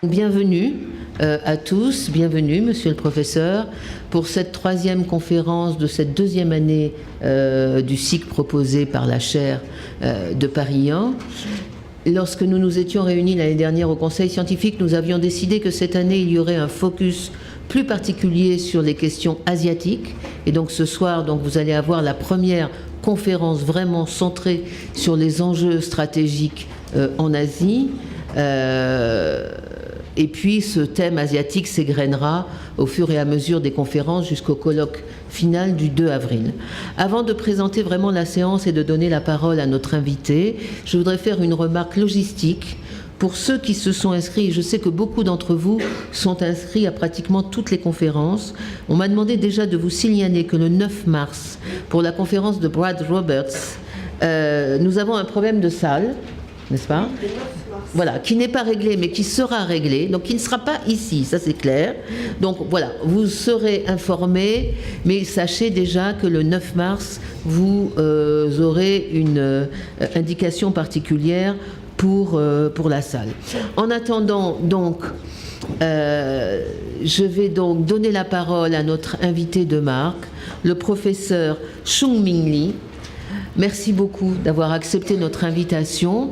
Bienvenue à tous, bienvenue Monsieur le Professeur pour cette troisième conférence de cette deuxième année du cycle proposé par la chaire de Paris 1. Lorsque nous nous étions réunis l'année dernière au Conseil scientifique, nous avions décidé que cette année il y aurait un focus plus particulier sur les questions asiatiques. Et donc ce soir, vous allez avoir la première conférence vraiment centrée sur les enjeux stratégiques en Asie. Et puis ce thème asiatique s'égrènera au fur et à mesure des conférences jusqu'au colloque final du 2 avril. Avant de présenter vraiment la séance et de donner la parole à notre invité, je voudrais faire une remarque logistique. Pour ceux qui se sont inscrits, je sais que beaucoup d'entre vous sont inscrits à pratiquement toutes les conférences. On m'a demandé déjà de vous signaler que le 9 mars, pour la conférence de Brad Roberts, nous avons un problème de salle, n'est-ce pas ? Voilà, qui n'est pas réglé, mais qui sera réglé, donc qui ne sera pas ici, ça c'est clair. Donc voilà, vous serez informés, mais sachez déjà que le 9 mars, vous aurez une indication particulière pour la salle. En attendant, je vais donc donner la parole à notre invité de marque, le professeur Chung-Ming Lee. Merci beaucoup d'avoir accepté notre invitation.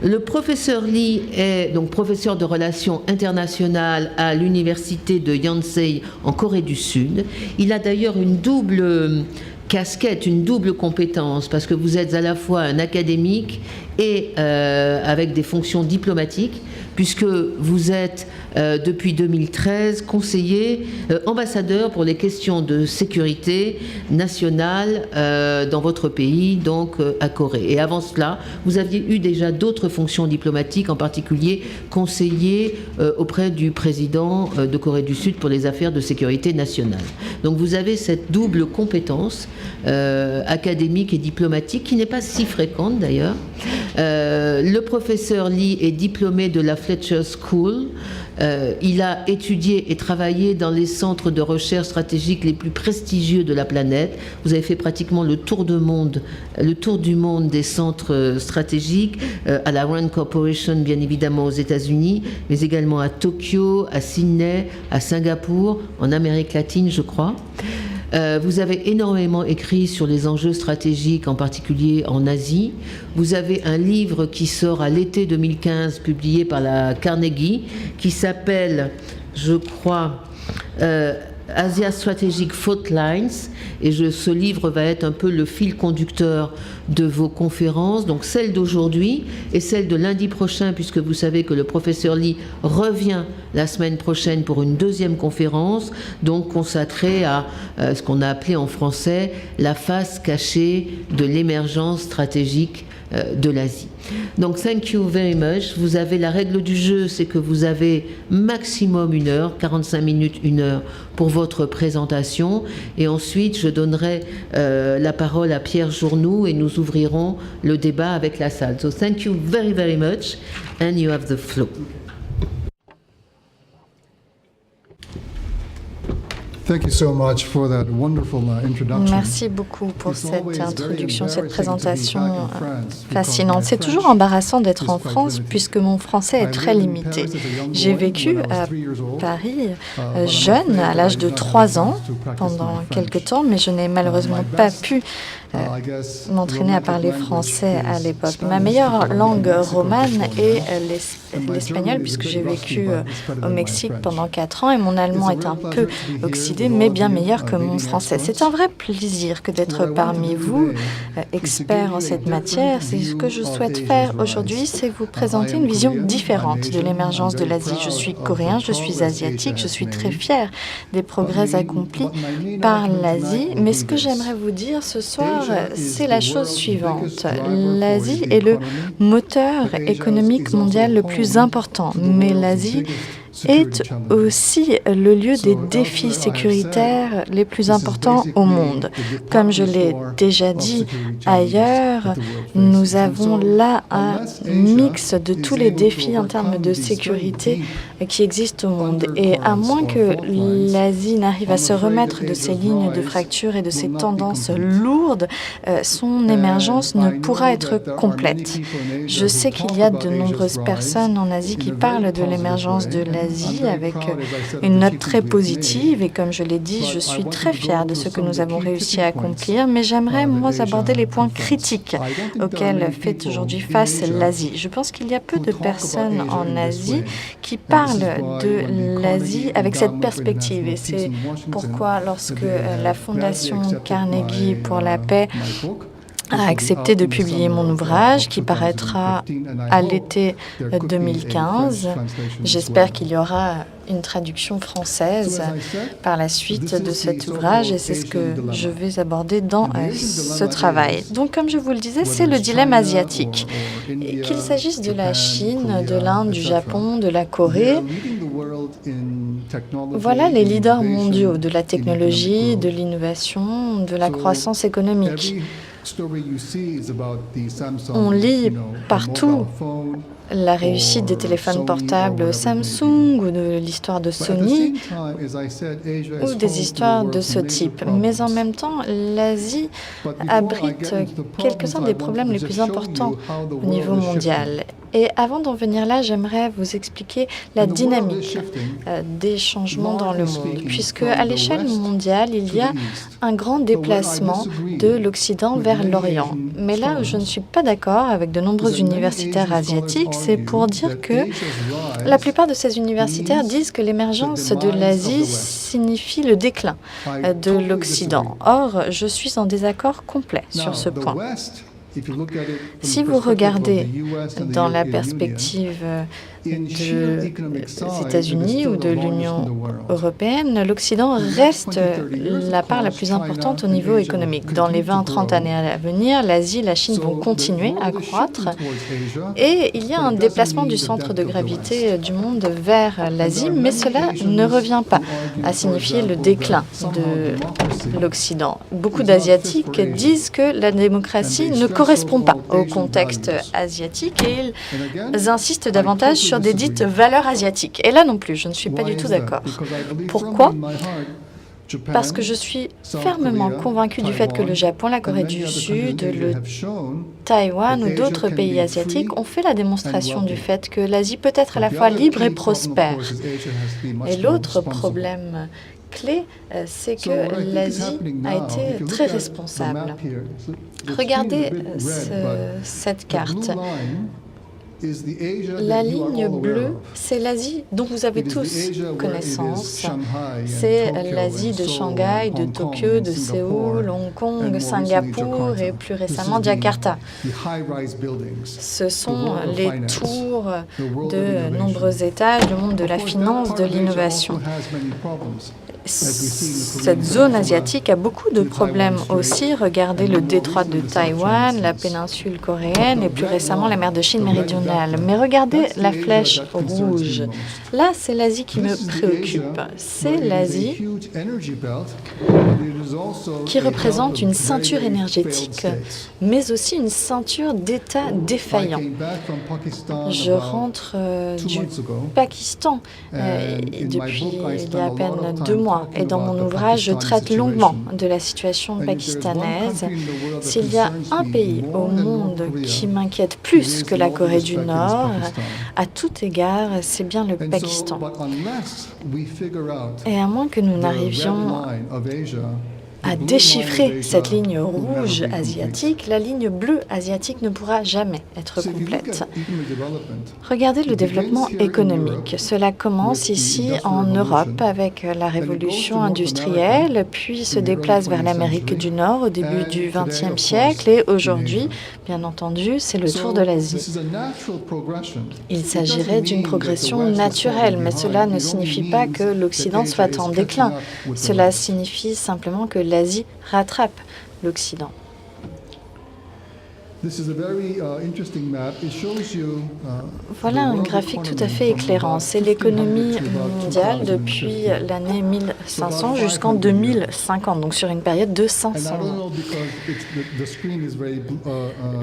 Le professeur Lee est donc professeur de relations internationales à l'université de Yonsei en Corée du Sud. Il a d'ailleurs une double casquette, une double compétence, parce que vous êtes à la fois un académique et avec des fonctions diplomatiques, puisque vous êtes depuis 2013 conseiller, ambassadeur pour les questions de sécurité nationale dans votre pays, donc à Corée. Et avant cela, vous aviez eu déjà d'autres fonctions diplomatiques, en particulier conseiller auprès du président de Corée du Sud pour les affaires de sécurité nationale. Donc vous avez cette double compétence académique et diplomatique qui n'est pas si fréquente d'ailleurs. Le professeur Lee est diplômé de la Fletcher School. Il a étudié et travaillé dans les centres de recherche stratégique les plus prestigieux de la planète. Vous avez fait pratiquement le tour du monde des centres stratégiques, à la Rand Corporation bien évidemment aux États-Unis, mais également à Tokyo, à Sydney, à Singapour, en Amérique latine je crois. Vous avez énormément écrit sur les enjeux stratégiques, en particulier en Asie. Vous avez un livre qui sort à l'été 2015, publié par la Carnegie, qui s'appelle, je crois, Asia Strategic Fault Lines, et ce livre va être un peu le fil conducteur de vos conférences, donc celle d'aujourd'hui et celle de lundi prochain, puisque vous savez que le professeur Lee revient la semaine prochaine pour une deuxième conférence, donc consacrée à ce qu'on a appelé en français la face cachée de l'émergence stratégique de l'Asie. Donc, thank you very much. Vous avez la règle du jeu, c'est que vous avez maximum 1 heure, 45 minutes, 1 heure pour votre présentation. Et ensuite, je donnerai la parole à Pierre Journoux et nous ouvrirons le débat avec la salle. So, thank you very, very much. And you have the floor. Merci beaucoup pour cette introduction, cette présentation fascinante. C'est toujours embarrassant d'être en France puisque mon français est très limité. J'ai vécu à Paris jeune, à l'âge de 3 ans, pendant quelques temps, mais je n'ai malheureusement pas pu m'entraîner à parler français à l'époque. Ma meilleure langue romane est l'espagnol, puisque j'ai vécu au Mexique pendant 4 ans et mon allemand est un peu oxydé, mais bien meilleur que mon français. C'est un vrai plaisir que d'être parmi vous, experts en cette matière. C'est ce que je souhaite faire aujourd'hui, c'est vous présenter une vision différente de l'émergence de l'Asie. Je suis coréen, je suis asiatique, je suis très fière des progrès accomplis par l'Asie, mais ce que j'aimerais vous dire ce soir, c'est la chose suivante. L'Asie est le moteur économique mondial le plus important, mais l'Asie est aussi le lieu des défis sécuritaires les plus importants au monde. Comme je l'ai déjà dit ailleurs, nous avons là un mix de tous les défis en termes de sécurité qui existent au monde. Et à moins que l'Asie n'arrive à se remettre de ces lignes de fracture et de ces tendances lourdes, son émergence ne pourra être complète. Je sais qu'il y a de nombreuses personnes en Asie qui parlent de l'émergence de l'Asie avec une note très positive et comme je l'ai dit, je suis très fière de ce que nous avons réussi à accomplir, mais j'aimerais, moi, aborder les points critiques auxquels fait aujourd'hui face l'Asie. Je pense qu'il y a peu de personnes en Asie qui parlent de l'Asie avec cette perspective et c'est pourquoi lorsque la Fondation Carnegie pour la paix a accepté de publier mon ouvrage qui paraîtra à l'été 2015. J'espère qu'il y aura une traduction française par la suite de cet ouvrage et c'est ce que je vais aborder dans ce travail. Donc, comme je vous le disais, c'est le dilemme asiatique. Qu'il s'agisse de la Chine, de l'Inde, du Japon, de la Corée, voilà les leaders mondiaux de la technologie, de l'innovation, de la croissance économique. On lit partout la réussite des téléphones portables Samsung ou de l'histoire de Sony ou des histoires de ce type. Mais en même temps, l'Asie abrite quelques-uns des problèmes les plus importants au niveau mondial. Et avant d'en venir là, j'aimerais vous expliquer la dynamique des changements dans le monde, puisque à l'échelle mondiale, il y a un grand déplacement de l'Occident vers l'Orient. Mais là où je ne suis pas d'accord avec de nombreux universitaires asiatiques, c'est pour dire que la plupart de ces universitaires disent que l'émergence de l'Asie signifie le déclin de l'Occident. Or, je suis en désaccord complet sur ce point. Si vous regardez dans la perspective des États-Unis ou de l'Union européenne, l'Occident reste la part la plus importante au niveau économique. Dans les 20-30 années à venir, l'Asie et la Chine vont continuer à croître et il y a un déplacement du centre de gravité du monde vers l'Asie, mais cela ne revient pas à signifier le déclin de l'Occident. Beaucoup d'Asiatiques disent que la démocratie ne correspond pas au contexte asiatique et ils insistent davantage sur des dites valeurs asiatiques. Et là non plus, je ne suis pas du tout d'accord. Pourquoi ? Parce que je suis fermement convaincue du fait que le Japon, la Corée du Sud, le Taïwan ou d'autres pays asiatiques ont fait la démonstration du fait que l'Asie peut être à la fois libre et prospère. Et l'autre problème clé, c'est que l'Asie a été très responsable. Regardez cette carte. La ligne bleue, c'est l'Asie dont vous avez tous connaissance. C'est l'Asie de Shanghai, de Tokyo, de Séoul, Hong Kong, Singapour et plus récemment Jakarta. Ce sont les tours de nombreux étages du monde de la finance, de l'innovation. Cette zone asiatique a beaucoup de problèmes aussi. Regardez le détroit de Taïwan, la péninsule coréenne et plus récemment la mer de Chine méridionale. Mais regardez la flèche rouge. Là, c'est l'Asie qui me préoccupe. C'est l'Asie qui représente une ceinture énergétique, mais aussi une ceinture d'États défaillants. Je rentre du Pakistan depuis il y a à peine 2 mois. Et dans mon ouvrage, je traite longuement de la situation pakistanaise. S'il y a un pays au monde qui m'inquiète plus que la Corée du Nord, à tout égard, c'est bien le Pakistan. Et à moins que nous n'arrivions à déchiffrer cette ligne rouge asiatique, la ligne bleue asiatique ne pourra jamais être complète. Regardez le développement économique. Cela commence ici en Europe avec la révolution industrielle, puis se déplace vers l'Amérique du Nord au début du XXe siècle et aujourd'hui, bien entendu, c'est le tour de l'Asie. Il s'agirait d'une progression naturelle, mais cela ne signifie pas que l'Occident soit en déclin. Cela signifie simplement que l'Asie rattrape l'Occident. 20 l'Occident. Voilà un graphique tout à fait éclairant. C'est l'économie mondiale depuis l'année 1500 jusqu'en 2050, donc sur une période de 500 ans.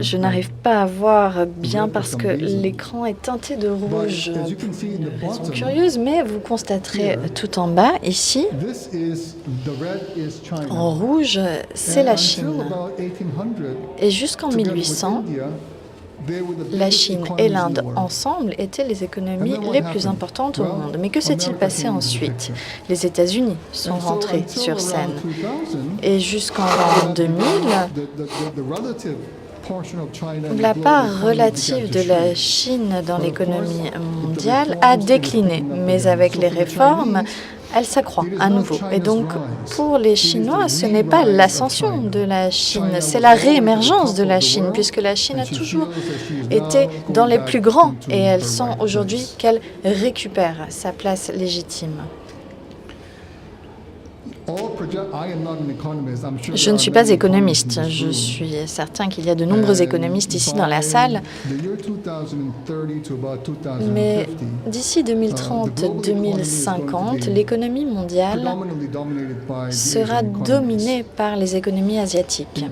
Je n'arrive pas à voir bien parce que l'écran est teinté de rouge pour une raison curieuse, mais vous constaterez tout en bas, ici, en rouge, c'est la Chine. Et jusqu'en 1800, la Chine et l'Inde ensemble étaient les économies les plus importantes au monde. Mais que s'est-il passé ensuite? Les États-Unis sont rentrés sur scène. Et jusqu'en l'an 2000, la part relative de la Chine dans l'économie mondiale a décliné. Mais avec les réformes, elle s'accroît à nouveau. Et donc, pour les Chinois, ce n'est pas l'ascension de la Chine, c'est la réémergence de la Chine, puisque la Chine a toujours été dans les plus grands, et elle sent aujourd'hui qu'elle récupère sa place légitime. Je ne suis pas économiste. Je suis certain qu'il y a de nombreux économistes ici dans la salle. Mais d'ici 2030-2050, l'économie mondiale sera dominée par les économies asiatiques.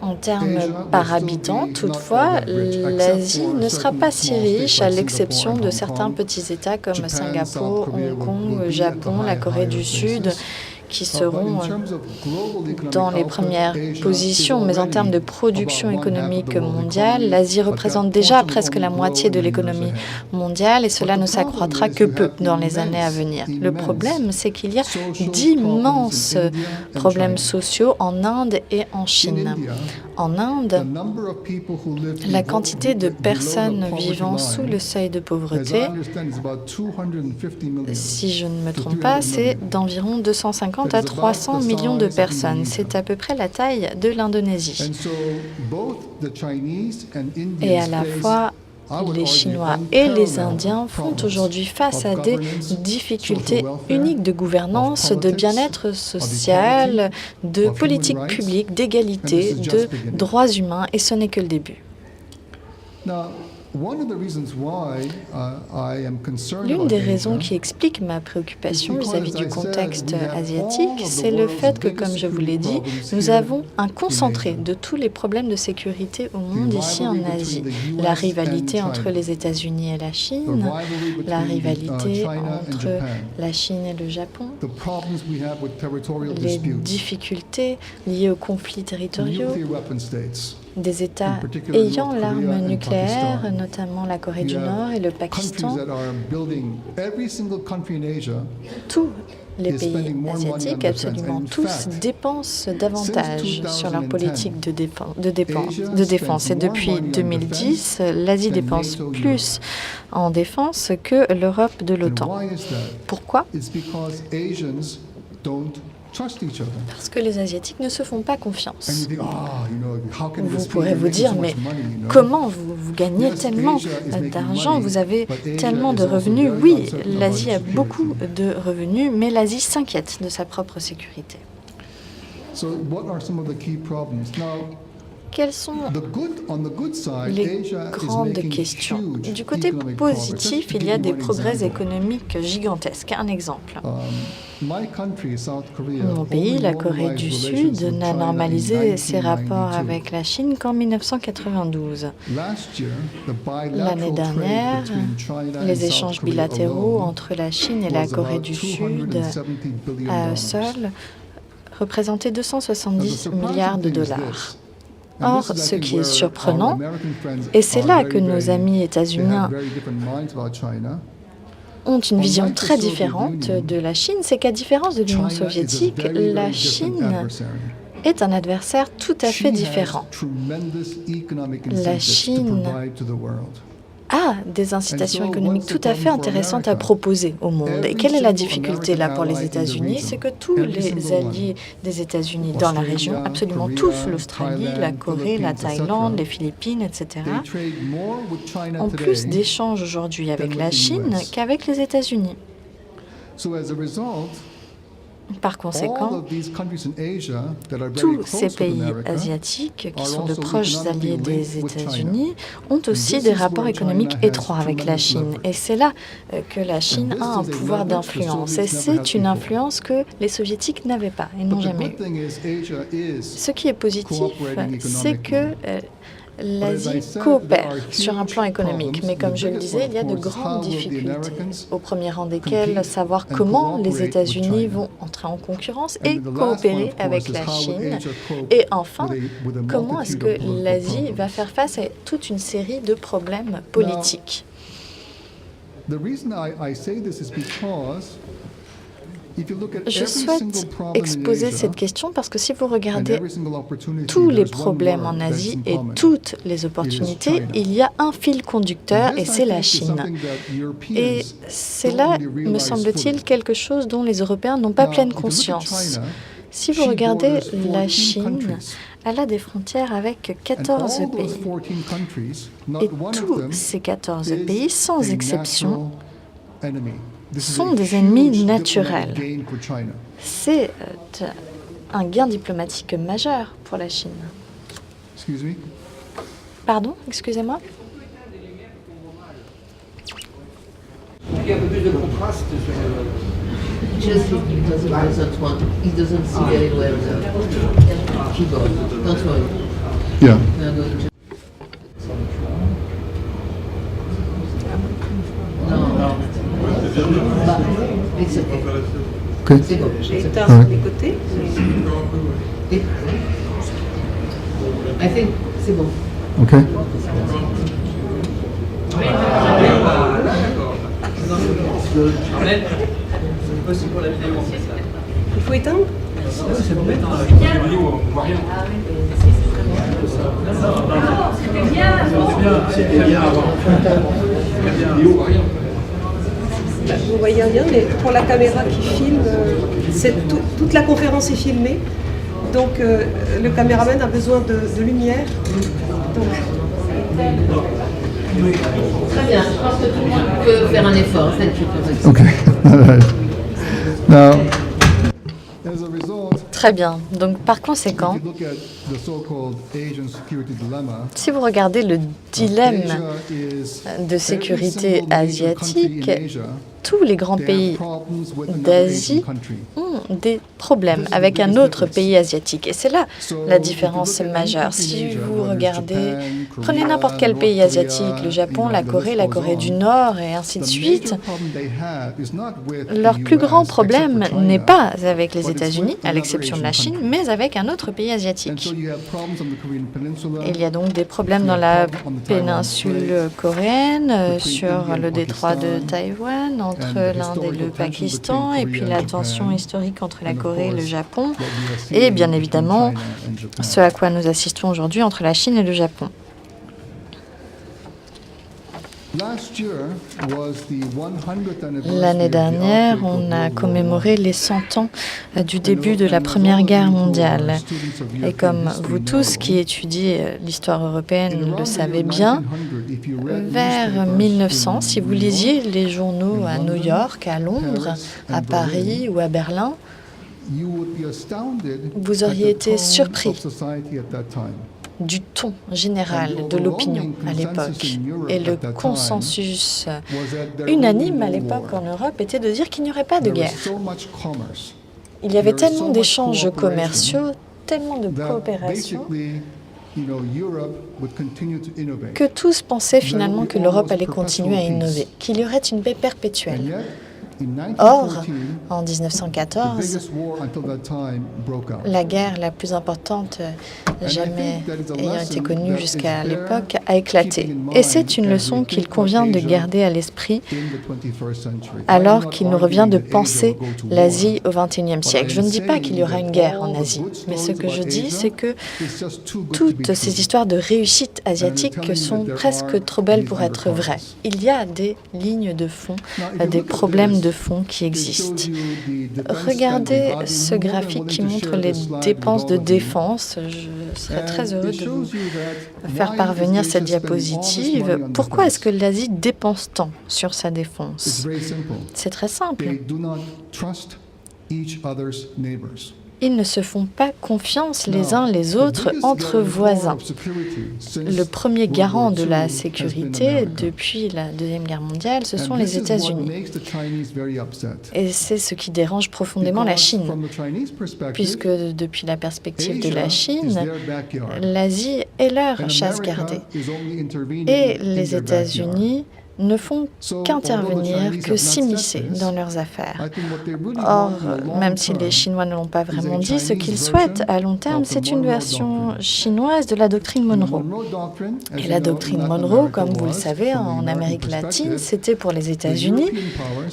En termes par habitant, toutefois, l'Asie ne sera pas si riche, à l'exception de certains petits États comme Singapour, Hong Kong, Japon, la Corée du Sud, qui seront dans les premières positions. Mais en termes de production économique mondiale, l'Asie représente déjà presque la moitié de l'économie mondiale et cela ne s'accroîtra que peu dans les années à venir. Le problème, c'est qu'il y a d'immenses problèmes sociaux en Inde et en Chine. En Inde, la quantité de personnes vivant sous le seuil de pauvreté, si je ne me trompe pas, c'est d'environ 250 à 300 millions de personnes. C'est à peu près la taille de l'Indonésie. Et à la fois, les Chinois et les Indiens font aujourd'hui face à des difficultés uniques de gouvernance, de bien-être social, de politique publique, d'égalité, de droits humains, et ce n'est que le début. L'une des raisons qui explique ma préoccupation vis-à-vis du contexte asiatique, c'est le fait que, comme je vous l'ai dit, nous avons un concentré de tous les problèmes de sécurité au monde ici en Asie. La rivalité entre les États-Unis et la Chine, la rivalité entre la Chine et le Japon, les difficultés liées aux conflits territoriaux, des États ayant l'arme nucléaire, notamment la Corée du Nord et le Pakistan. Tous les pays asiatiques, absolument tous, dépensent davantage sur leur politique de défense. Et depuis 2010, l'Asie dépense plus en défense que l'Europe de l'OTAN. Pourquoi ? Parce que les Asiatiques ne se font pas confiance. Vous pourrez vous dire, mais comment vous gagnez tellement d'argent, vous avez tellement de revenus? Oui, l'Asie a beaucoup de revenus, mais l'Asie s'inquiète de sa propre sécurité. Quelles sont les grandes questions? Du côté positif, il y a des progrès économiques gigantesques. Un exemple. Mon pays, la Corée du Sud, n'a normalisé ses rapports avec la Chine qu'en 1992. L'année dernière, les échanges bilatéraux entre la Chine et la Corée du Sud, à eux seuls, représentaient 270 milliards de dollars. Or, ce qui est surprenant, et c'est là que nos amis états-uniens ont une vision très différente de la Chine, c'est qu'à différence de l'Union soviétique, la Chine est un adversaire tout à fait différent. La Chine a des incitations économiques tout à fait intéressantes à proposer au monde. Et quelle est la difficulté là pour les États-Unis? C'est que tous les alliés des États-Unis dans la région, absolument tous, l'Australie, la Corée, la Thaïlande, les Philippines, etc., ont plus d'échanges aujourd'hui avec la Chine qu'avec les États-Unis. Par conséquent, tous ces pays asiatiques, qui sont de proches alliés des États-Unis, ont aussi des rapports économiques étroits avec la Chine. Et c'est là que la Chine a un pouvoir d'influence. Et c'est une influence que les Soviétiques n'avaient pas et n'ont jamais eu. Ce qui est positif, c'est que l'Asie coopère sur un plan économique, mais comme je le disais, il y a de grandes difficultés, au premier rang desquelles savoir comment les États-Unis vont entrer en concurrence et coopérer avec la Chine. Et enfin, comment est-ce que l'Asie va faire face à toute une série de problèmes politiques. Je souhaite exposer cette question parce que si vous regardez tous les problèmes en Asie et toutes les opportunités, il y a un fil conducteur et c'est la Chine. Et c'est là, me semble-t-il, quelque chose dont les Européens n'ont pas pleine conscience. Si vous regardez la Chine, elle a des frontières avec 14 pays. Et tous ces 14 pays, sans exception, sont des ennemis naturels. C'est un gain diplomatique majeur pour la Chine. Pardon, excusez-moi. Il y a un peu plus de contraste sur Just because he doesn't see very well the keyboard. Don't worry. Yeah. We are going to... Bah, it's okay. Okay. C'est bon. J'ai éteint sur les côtés. I think c'est bon. Okay. Il faut éteindre. Vous voyez rien, mais pour la caméra qui filme, toute la conférence est filmée. Donc le caméraman a besoin de lumière. Donc, Très bien. Je pense que tout le monde peut faire un effort. Thank you. Okay. All right. Now, as a result, Très bien. Donc, par conséquent, if you look at the so-called Asian security dilemma, si vous regardez le dilemme Asia is de sécurité every single major asiatique, country in Asia, tous les grands they pays have problems with another d'Asie Asian country. ont des problèmes avec un autre pays asiatique. Et c'est là la différence majeure. Si vous regardez, prenez n'importe quel pays asiatique, le Japon, la Corée du Nord et ainsi de suite, leur plus grand problème n'est pas avec les États-Unis, à l'exception de la Chine, mais avec un autre pays asiatique. Il y a donc des problèmes dans la péninsule coréenne, sur le détroit de Taïwan, entre l'Inde et le Pakistan, et puis la tension historique entre la Corée et le Japon, et bien évidemment ce à quoi nous assistons aujourd'hui entre la Chine et le Japon. L'année dernière, on a commémoré les 100 ans du début de la Première Guerre mondiale. Et comme vous tous qui étudiez l'histoire européenne le savez bien, vers 1900, si vous lisiez les journaux à New York, à Londres, à Paris ou à Berlin, vous auriez été surpris du ton général de l'opinion à l'époque. Et le consensus unanime à l'époque en Europe était de dire qu'il n'y aurait pas de guerre. Il y avait tellement d'échanges commerciaux, tellement de coopération, que tous pensaient finalement que l'Europe allait continuer à innover, qu'il y aurait une paix perpétuelle. Or, en 1914, la guerre la plus importante jamais ayant été connue jusqu'à l'époque a éclaté. Et c'est une leçon qu'il convient de garder à l'esprit alors qu'il nous revient de penser l'Asie au XXIe siècle. Je ne dis pas qu'il y aura une guerre en Asie, mais ce que je dis, c'est que toutes ces histoires de réussite asiatique sont presque trop belles pour être vraies. Il y a des lignes de fond, des problèmes de fond qui existent. Regardez ce graphique qui montre les dépenses de défense. Je serais très heureux de vous faire parvenir cette diapositive. Pourquoi est-ce que l'Asie dépense tant sur sa défense? C'est très simple. each other's neighbors. Ils ne se font pas confiance les uns les autres entre voisins. Le premier garant de la sécurité depuis la Deuxième Guerre mondiale, ce sont les États-Unis. Et c'est ce qui dérange profondément la Chine, puisque depuis la perspective de la Chine, l'Asie est leur chasse gardée. Et les États-Unis ne font qu'intervenir, que s'immiscer dans leurs affaires. Or, même si les Chinois ne l'ont pas vraiment dit, ce qu'ils souhaitent à long terme, c'est une version chinoise de la doctrine Monroe. Et la doctrine Monroe, comme vous le savez, en Amérique latine, c'était pour les États-Unis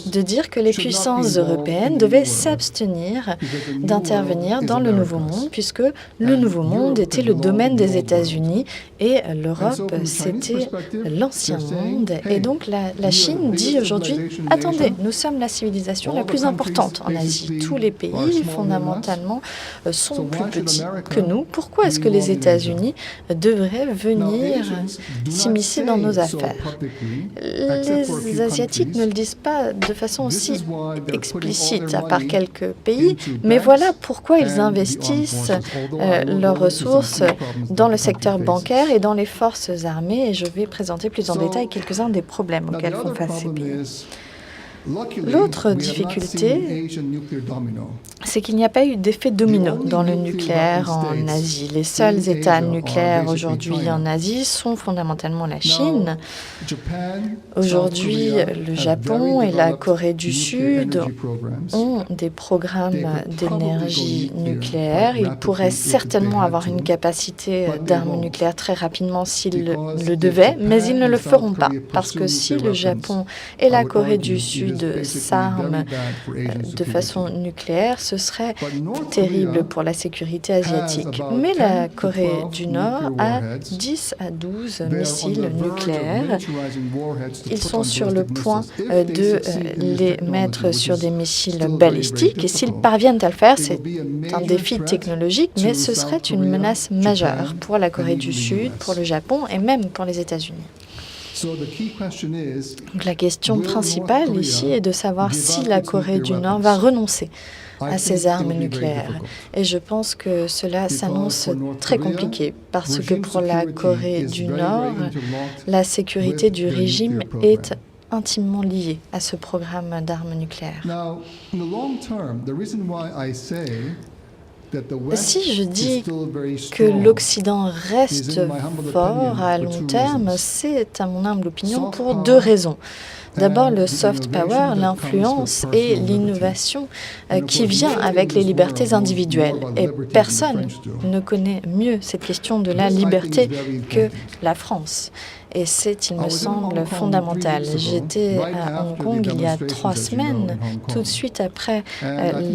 de dire que les puissances européennes devaient s'abstenir d'intervenir dans le Nouveau Monde, puisque le Nouveau Monde était le domaine des États-Unis et l'Europe, c'était l'Ancien Monde. Et donc, la Chine dit aujourd'hui, attendez, nous sommes la civilisation la plus importante en Asie. Tous les pays, fondamentalement, sont plus petits que nous. Pourquoi est-ce que les États-Unis devraient venir s'immiscer dans nos affaires? Les Asiatiques ne le disent pas de façon aussi explicite, à part quelques pays, mais voilà pourquoi ils investissent leurs ressources dans le secteur bancaire et dans les forces armées. Et je vais présenter plus en détail quelques-uns des problèmes auxquels font face ces pays. L'autre difficulté, c'est qu'il n'y a pas eu d'effet domino dans le nucléaire en Asie. Les seuls États nucléaires aujourd'hui en Asie sont fondamentalement la Chine. Aujourd'hui, le Japon et la Corée du Sud ont des programmes d'énergie nucléaire. Ils pourraient certainement avoir une capacité d'armes nucléaires très rapidement s'ils le devaient, mais ils ne le feront pas. Parce que si le Japon et la Corée du Sud s'arment de façon nucléaire, ce serait terrible pour la sécurité asiatique. Mais la Corée du Nord a 10 à 12 missiles nucléaires. Ils sont sur le point de les mettre sur des missiles balistiques. Et s'ils parviennent à le faire, c'est un défi technologique, mais ce serait une menace majeure pour la Corée du Sud, pour le Japon et même pour les États-Unis. Donc la question principale ici est de savoir si la Corée du Nord va renoncer à ses armes nucléaires. Et je pense que cela s'annonce très compliqué parce que pour la Corée du Nord, la sécurité du régime est intimement liée à ce programme d'armes nucléaires. Si je dis que l'Occident reste fort à long terme, c'est à mon humble opinion pour deux raisons. D'abord, le soft power, l'influence et l'innovation qui vient avec les libertés individuelles. Et personne ne connaît mieux cette question de la liberté que la France. Et c'est, il me semble, fondamental. J'étais à Hong Kong il y a 3 semaines, tout de suite après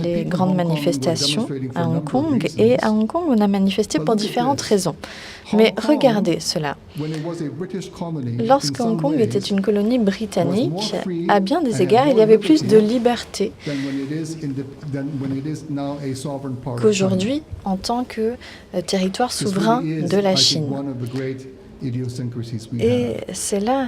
les grandes manifestations à Hong Kong. Et à Hong Kong, on a manifesté pour différentes raisons. Mais regardez cela. Lorsque Hong Kong était une colonie britannique, à bien des égards, il y avait plus de liberté qu'aujourd'hui en tant que territoire souverain de la Chine. Et c'est là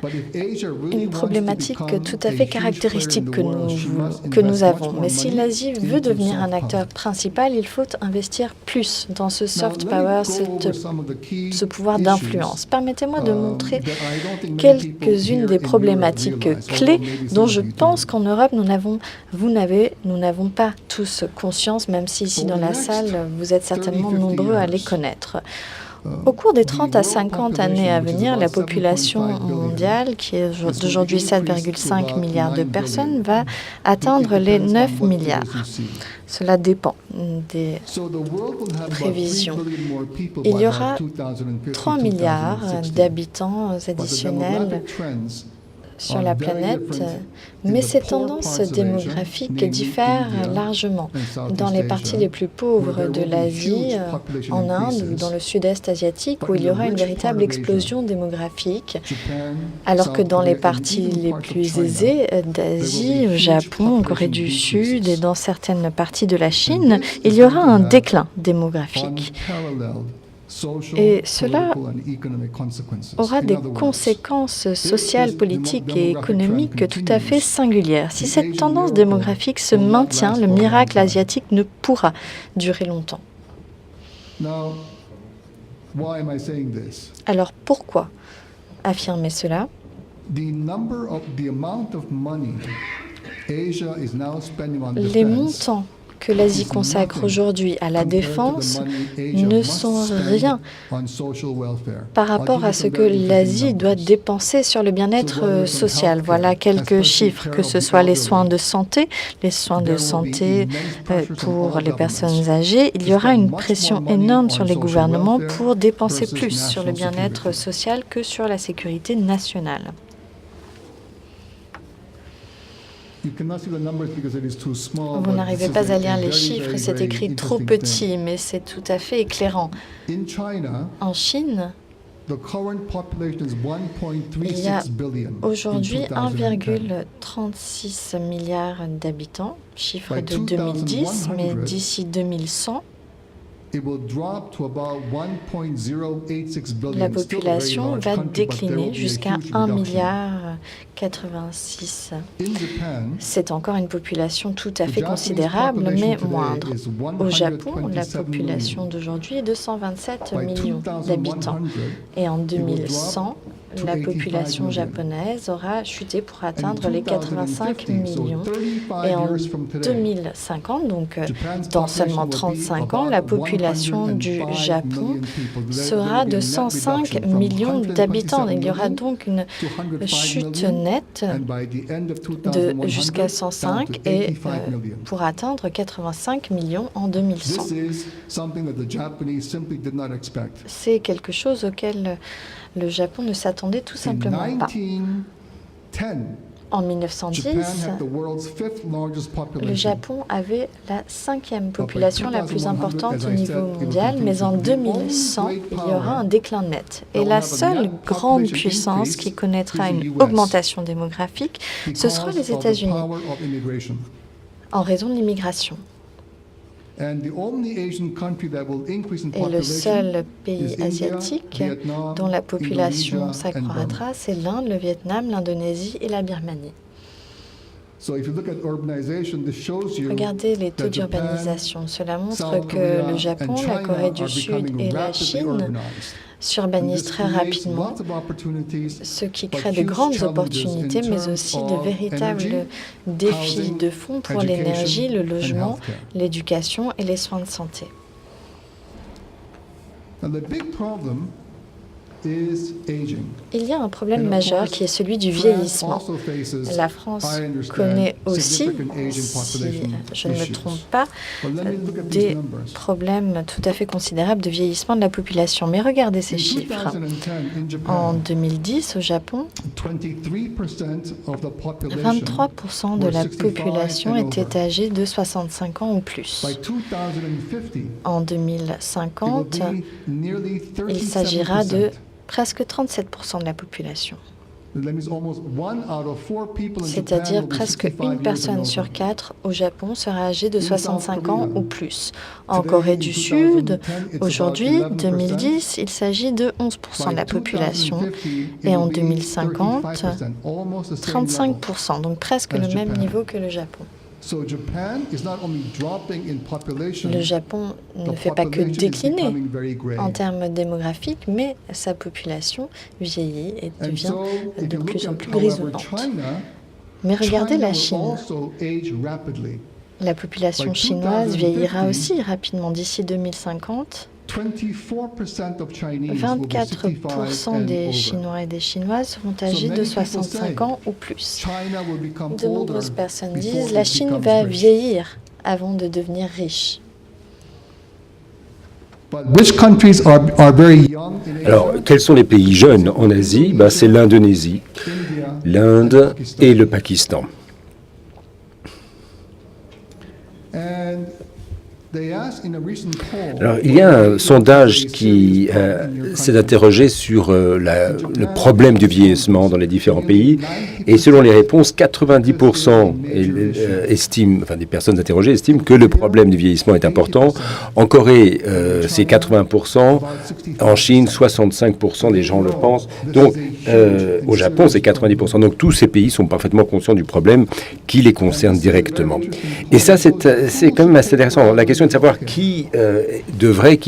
une problématique tout à fait caractéristique que nous avons. Mais si l'Asie veut devenir un acteur principal, il faut investir plus dans ce soft power, ce pouvoir d'influence. Permettez-moi de montrer quelques-unes des problématiques clés dont je pense qu'en Europe, nous n'avons pas tous conscience, même si ici dans la salle, vous êtes certainement nombreux à les connaître. Au cours des 30 à 50 années à venir, la population mondiale, qui est d'aujourd'hui 7,5 milliards de personnes, va atteindre les 9 milliards. Cela dépend des prévisions. Il y aura 3 milliards d'habitants additionnels sur la planète, mais ces tendances démographiques diffèrent largement. Dans les parties les plus pauvres de l'Asie, en Inde ou dans le sud-est asiatique, où il y aura une véritable explosion démographique, alors que dans les parties les plus aisées d'Asie, au Japon, en Corée du Sud et dans certaines parties de la Chine, il y aura un déclin démographique. Et cela aura des conséquences sociales, politiques et économiques tout à fait singulières. Si cette tendance démographique se maintient, le miracle asiatique ne pourra durer longtemps. Alors pourquoi affirmer cela? Les montants que l'Asie consacre aujourd'hui à la défense ne sont rien par rapport à ce que l'Asie doit dépenser sur le bien-être social. Voilà quelques chiffres, que ce soit les soins de santé pour les personnes âgées. Il y aura une pression énorme sur les gouvernements pour dépenser plus sur le bien-être social que sur la sécurité nationale. Vous n'arrivez pas à lire les chiffres, c'est écrit trop petit, mais c'est tout à fait éclairant. En Chine, il y a aujourd'hui 1,36 milliard d'habitants, chiffre de 2010, mais d'ici 2100, la population va décliner jusqu'à 1,86 milliard. C'est encore une population tout à fait considérable, mais moindre. Au Japon, la population d'aujourd'hui est de 127 millions d'habitants. Et en 2100, la population japonaise aura chuté pour atteindre les 85 millions. Et en 2050, donc dans seulement 35 ans, la population du Japon sera de 105 millions d'habitants. Il y aura donc une chute nette de jusqu'à 105 et pour atteindre 85 millions en 2100. C'est quelque chose auquel le Japon ne s'attendait tout simplement pas. En 1910, le Japon avait la 5e population la plus importante au niveau mondial, mais en 2100, il y aura un déclin net. Et la seule grande puissance qui connaîtra une augmentation démographique, ce sera les États-Unis, en raison de l'immigration. Et le seul pays asiatique dont la population s'accroîtra, c'est l'Inde, le Vietnam, l'Indonésie et la Birmanie. Regardez les taux d'urbanisation. Cela montre que le Japon, la Corée du Sud et la Chine s'urbanisent très rapidement, ce qui crée de grandes opportunités, mais aussi de véritables défis de fond pour l'énergie, le logement, l'éducation et les soins de santé. Il y a un problème majeur qui est celui du vieillissement. La France connaît aussi, si je ne me trompe pas, des problèmes tout à fait considérables de vieillissement de la population. Mais regardez ces chiffres. En 2010, au Japon, 23% de la population était âgée de 65 ans ou plus. En 2050, il s'agira de presque 37% de la population. C'est-à-dire presque une personne sur 4 au Japon sera âgée de 65 ans ou plus. En Corée du Sud, aujourd'hui, 2010, il s'agit de 11% de la population. Et en 2050, 35%, donc presque le même niveau que le Japon. Le Japon ne fait pas que décliner en termes démographiques, mais sa population vieillit et devient de plus en plus grisonnante. Mais regardez la Chine. La population chinoise vieillira aussi rapidement d'ici 2050. 24% des Chinois et des Chinoises seront âgés de 65 ans ou plus. De nombreuses personnes disent que la Chine va vieillir avant de devenir riche. Alors, quels sont les pays jeunes en Asie? C'est l'Indonésie, l'Inde et le Pakistan. Alors, il y a un sondage qui s'est interrogé sur le problème du vieillissement dans les différents pays. Et selon les réponses, 90% estiment, enfin des personnes interrogées estiment que le problème du vieillissement est important. En Corée, c'est 80%. En Chine, 65% des gens le pensent. Donc, au Japon, c'est 90%. Donc, tous ces pays sont parfaitement conscients du problème qui les concerne directement. Et ça, c'est quand même assez intéressant. La question est de savoir qui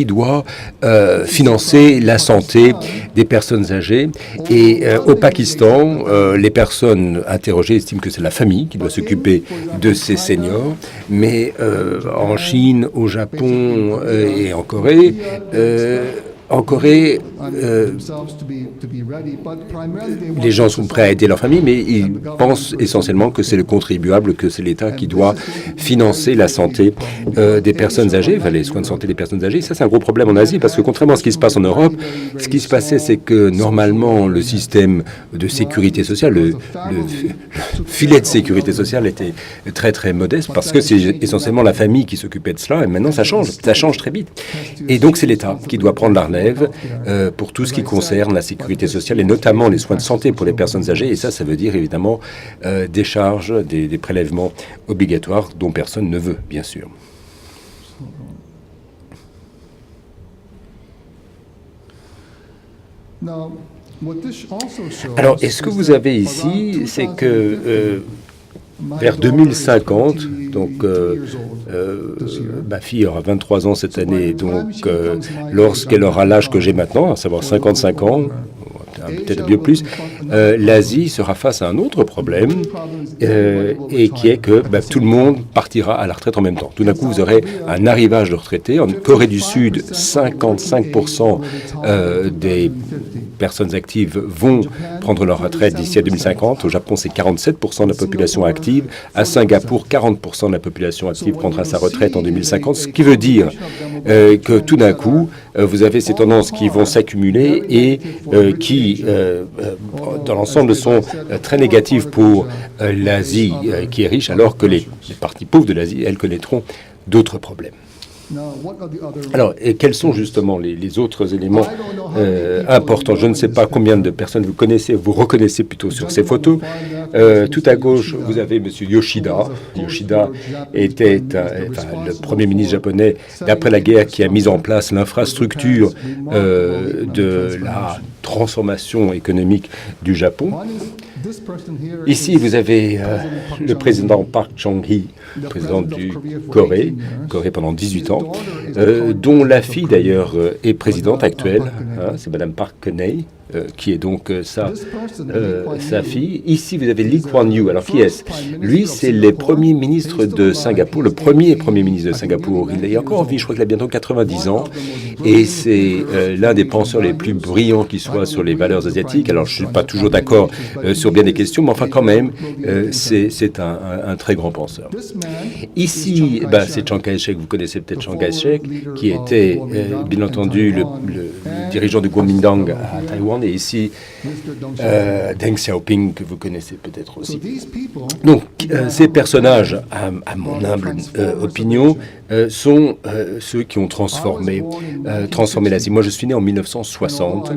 doit financer la santé des personnes âgées. Et au Pakistan, les personnes interrogées estiment que c'est la famille qui doit s'occuper de ces seniors. Mais en Chine, au Japon et en Corée, les gens sont prêts à aider leur famille, mais ils pensent essentiellement que c'est le contribuable, que c'est l'État qui doit financer la santé des personnes âgées, enfin, les soins de santé des personnes âgées. Ça, c'est un gros problème en Asie, parce que contrairement à ce qui se passe en Europe, ce qui se passait, c'est que normalement, le système de sécurité sociale, le filet de sécurité sociale était très, très modeste, parce que c'est essentiellement la famille qui s'occupait de cela, et maintenant, ça change très vite. Et donc, c'est l'État qui doit prendre la relève pour tout ce qui concerne la sécurité sociale et notamment les soins de santé pour les personnes âgées. Et ça veut dire évidemment des charges, des prélèvements obligatoires dont personne ne veut, bien sûr. Alors, et ce que vous avez ici, c'est que vers 2050, donc ma fille aura 23 ans cette année, donc lorsqu'elle aura l'âge que j'ai maintenant, à savoir 55 ans, peut-être un peu plus, l'Asie sera face à un autre problème, et qui est que tout le monde partira à la retraite en même temps. Tout d'un coup, vous aurez un arrivage de retraités. En Corée du Sud, 55% des personnes actives vont prendre leur retraite d'ici à 2050. Au Japon, c'est 47% de la population active. À Singapour, 40% de la population active prendra sa retraite en 2050, ce qui veut dire que tout d'un coup, vous avez ces tendances qui vont s'accumuler et qui, dans l'ensemble, sont très négatives pour l'Asie qui est riche, alors que les parties pauvres de l'Asie, elles connaîtront d'autres problèmes. Alors, et quels sont justement les autres éléments importants? Je ne sais pas combien de personnes vous reconnaissez plutôt sur ces photos. Tout à gauche, vous avez M. Yoshida. Yoshida était le Premier ministre japonais d'après la guerre qui a mis en place l'infrastructure de la transformation économique du Japon. Ici, vous avez le président Park Chung-hee, président du Corée pendant 18 ans, dont la fille d'ailleurs est présidente actuelle, c'est Madame Park Geun-hye, qui est donc sa fille. Ici, vous avez Lee Kuan Yew. Alors, qui est-ce? Lui, c'est le premier ministre de Singapour, le premier ministre de Singapour. Il est encore en vie, je crois qu'il a bientôt 90 ans, et c'est l'un des penseurs les plus brillants qui soit sur les valeurs asiatiques. Alors, je ne suis pas toujours d'accord sur bien des questions, mais enfin, quand même, c'est un très grand penseur. Ici, c'est Chiang Kai-shek. Vous connaissez peut-être Chiang Kai-shek, qui était, bien entendu, le dirigeant du Kuomintang à Taïwan, et ici, Deng Xiaoping, que vous connaissez peut-être aussi. Donc, ces personnages, à mon humble opinion, sont ceux qui ont transformé l'Asie. Moi, je suis né en 1960,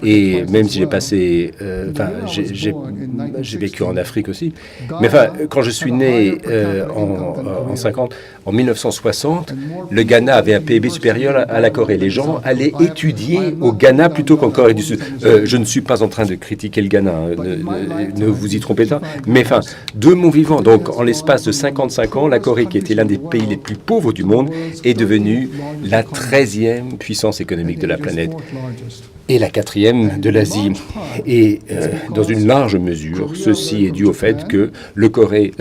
et même si j'ai vécu en Afrique aussi, mais quand je suis né en 1960, le Ghana avait un PIB supérieur à la Corée. Les gens allaient étudier au Ghana plutôt qu'en Corée du Sud. Je ne suis pas en train de critiquer le Ghana, ne vous y trompez pas, mais de mon vivant, donc en l'espace de 55 ans, la Corée, qui était l'un des pays les plus pauvres du monde, est devenue la 13e puissance économique de la planète et la 4e de l'Asie. Et dans une large mesure, ceci est dû au fait que la Corée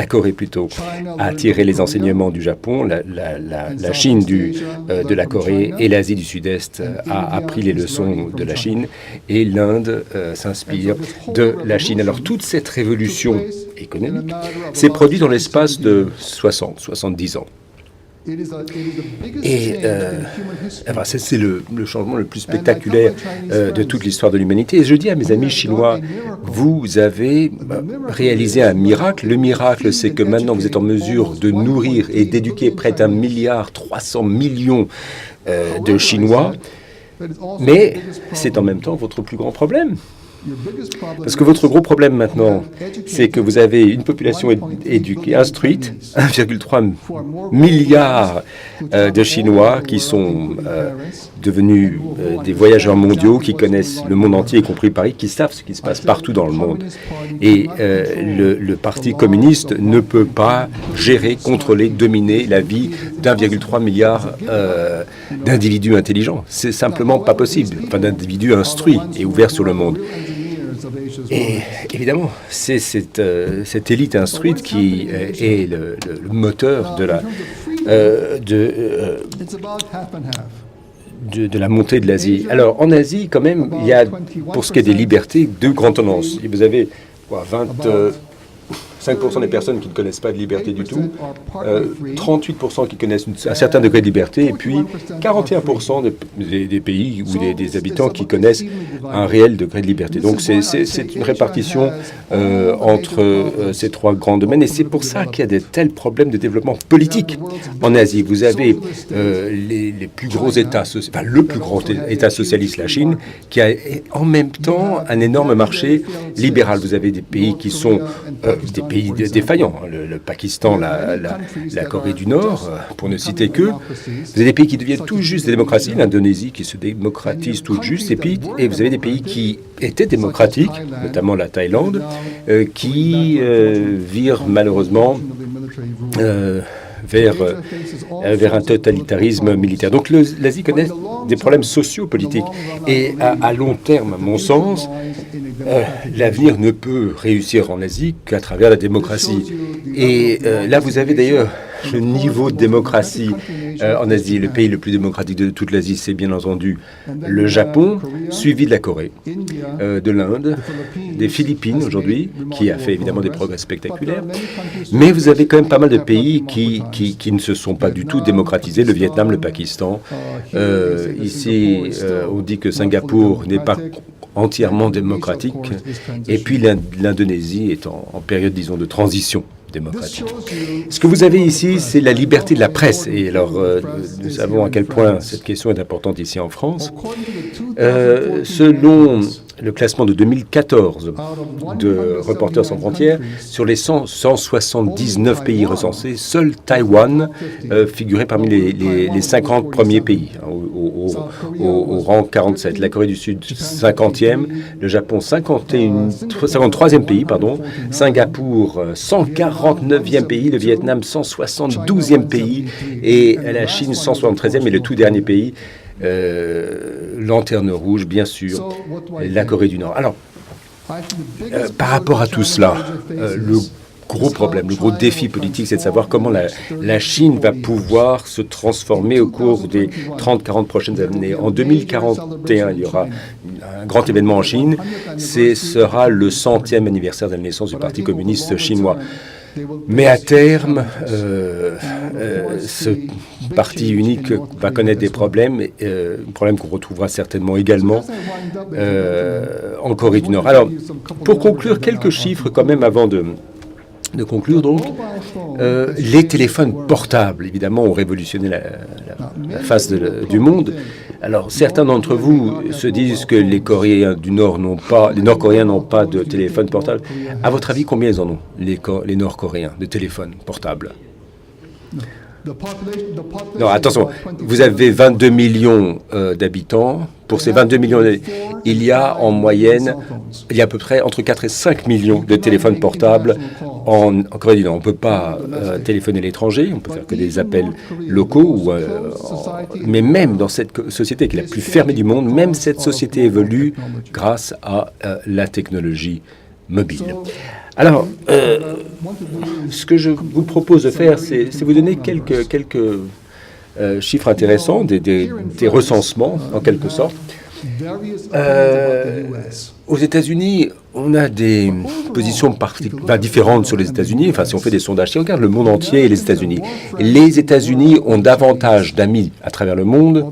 a tiré les enseignements du Japon, la Chine de la Corée et l'Asie du Sud-Est a appris les leçons de la Chine, et l'Inde s'inspire de la Chine. Alors toute cette révolution économique s'est produite dans l'espace de 70 ans. Et c'est le changement le plus spectaculaire de toute l'histoire de l'humanité. Et je dis à mes amis chinois, vous avez réalisé un miracle. Le miracle, c'est que maintenant vous êtes en mesure de nourrir et d'éduquer près d'1,3 milliard de Chinois. Mais c'est en même temps votre plus grand problème. Parce que votre gros problème maintenant, c'est que vous avez une population éduquée, instruite, 1,3 milliard de Chinois qui sont devenus des voyageurs mondiaux, qui connaissent le monde entier, y compris Paris, qui savent ce qui se passe partout dans le monde. Et le Parti communiste ne peut pas gérer, contrôler, dominer la vie d'1,3 milliard d'individus intelligents. C'est simplement pas possible. Enfin, d'individus instruits et ouverts sur le monde. Et évidemment, c'est cette élite instruite qui est le moteur de la montée de l'Asie. Alors, en Asie, quand même, il y a, pour ce qui est des libertés, deux grandes tendances. Vous avez 25% des personnes qui ne connaissent pas de liberté du tout, 38% qui connaissent un certain degré de liberté, et puis 41% des pays ou des habitants qui connaissent un réel degré de liberté. Donc c'est une répartition entre ces trois grands domaines, et c'est pour ça qu'il y a de tels problèmes de développement politique en Asie. Vous avez les plus gros États, le plus grand État socialiste, la Chine, qui a en même temps un énorme marché libéral. Vous avez des pays qui sont des pays défaillants, le Pakistan, la Corée du Nord, pour ne citer que. Vous avez des pays qui deviennent tout juste des démocraties, l'Indonésie qui se démocratise tout juste, et vous avez des pays qui étaient démocratiques, notamment la Thaïlande, qui virent malheureusement vers un totalitarisme militaire. Donc l'Asie connaît des problèmes sociopolitiques. Et à long terme, à mon sens, l'avenir ne peut réussir en Asie qu'à travers la démocratie. Et là, vous avez d'ailleurs le niveau de démocratie en Asie. Le pays le plus démocratique de toute l'Asie, c'est bien entendu le Japon, suivi de la Corée, de l'Inde, des Philippines aujourd'hui, qui a fait évidemment des progrès spectaculaires. Mais vous avez quand même pas mal de pays qui ne se sont pas du tout démocratisés, le Vietnam, le Pakistan. Ici, on dit que Singapour n'est pas entièrement démocratique, et puis l'Indonésie est en période, disons, de transition démocratique. Ce que vous avez ici, c'est la liberté de la presse. Et alors, nous savons à quel point cette question est importante ici en France. Selon le classement de 2014 de Reporters sans frontières, sur les 179 pays recensés, seul Taïwan figurait parmi les 50 premiers pays, au rang 47. La Corée du Sud, 50e, le Japon, 53e pays, Singapour, 149e pays, le Vietnam, 172e pays, et la Chine, 173e, et le tout dernier pays, lanterne rouge, bien sûr, la Corée du Nord. Alors, par rapport à tout cela, le gros problème, le gros défi politique, c'est de savoir comment la Chine va pouvoir se transformer au cours des 30-40 prochaines années. En 2041, il y aura un grand événement en Chine. Ce sera le 100e anniversaire de la naissance du Parti communiste chinois. Mais à terme, ce parti unique va connaître des problèmes, problèmes qu'on retrouvera certainement également en Corée du Nord. Alors, pour conclure, quelques chiffres quand même avant de conclure donc. Les téléphones portables, évidemment, ont révolutionné la face du monde. Alors, certains d'entre vous se disent que les Coréens du Nord les Nord-Coréens n'ont pas de téléphone portable. À votre avis, combien ils en ont, les Nord-Coréens, de téléphones portables? Non, attention, vous avez 22 millions d'habitants. Pour ces 22 millions, il y a en moyenne, il y a à peu près entre 4 et 5 millions de téléphones portables en Corée du Nord. On ne peut pas téléphoner à l'étranger, on peut faire que des appels locaux. Mais même dans cette société qui est la plus fermée du monde, même cette société évolue grâce à la technologie mobile. Alors, ce que je vous propose de faire, c'est vous donner quelques chiffres intéressants, des recensements, en quelque sorte. Aux États-Unis, on a des positions différentes sur les États-Unis. Enfin, si on fait des sondages, si on regarde le monde entier et les États-Unis ont davantage d'amis à travers le monde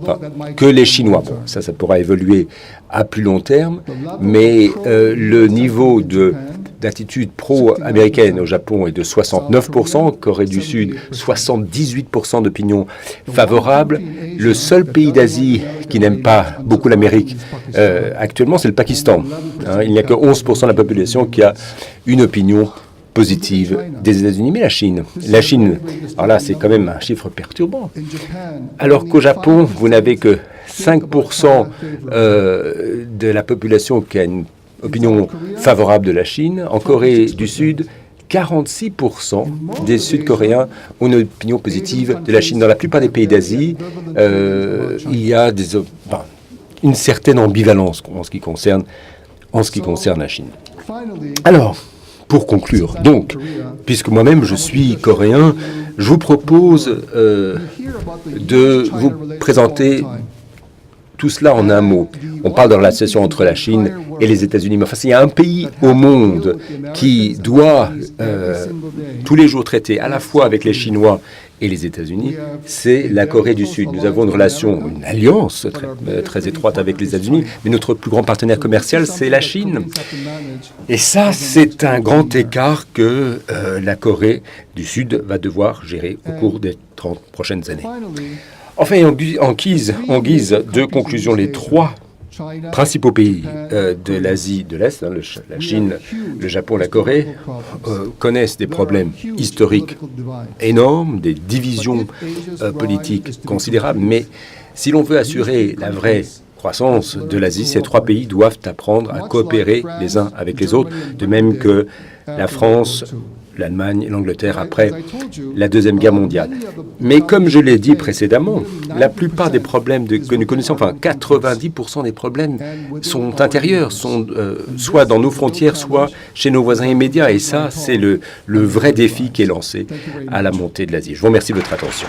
que les Chinois. Bon, ça pourra évoluer à plus long terme, mais le niveau d'attitude pro-américaine au Japon est de 69%, Corée du Sud 78% d'opinion favorable. Le seul pays d'Asie qui n'aime pas beaucoup l'Amérique actuellement, c'est le Pakistan. Il n'y a que 11% de la population qui a une opinion positive des États-Unis, mais la Chine, alors là, c'est quand même un chiffre perturbant. Alors qu'au Japon, vous n'avez que 5% de la population qui a une opinion favorable de la Chine. En Corée du Sud, 46% des Sud-Coréens ont une opinion positive de la Chine. Dans la plupart des pays d'Asie, il y a une certaine ambivalence en ce qui concerne la Chine. Alors, pour conclure, donc, puisque moi-même je suis coréen, je vous propose de vous présenter tout cela en un mot. On parle de la relation entre la Chine et les États-Unis. Mais enfin, s'il y a un pays au monde qui doit tous les jours traiter à la fois avec les Chinois et les États-Unis, c'est la Corée du Sud. Nous avons une alliance très étroite avec les États-Unis, mais notre plus grand partenaire commercial, c'est la Chine. Et ça, c'est un grand écart que la Corée du Sud va devoir gérer au cours des 30 prochaines années. Enfin, en guise de conclusion, les trois principaux pays de l'Asie de l'Est, la Chine, le Japon, la Corée, connaissent des problèmes historiques énormes, des divisions politiques considérables, mais si l'on veut assurer la vraie croissance de l'Asie, ces trois pays doivent apprendre à coopérer les uns avec les autres, de même que la France, l'Allemagne et l'Angleterre après la Deuxième Guerre mondiale. Mais comme je l'ai dit précédemment, la plupart des problèmes que nous connaissons, enfin 90% des problèmes sont intérieurs, sont soit dans nos frontières, soit chez nos voisins immédiats. Et ça, c'est le vrai défi qui est lancé à la montée de l'Asie. Je vous remercie de votre attention.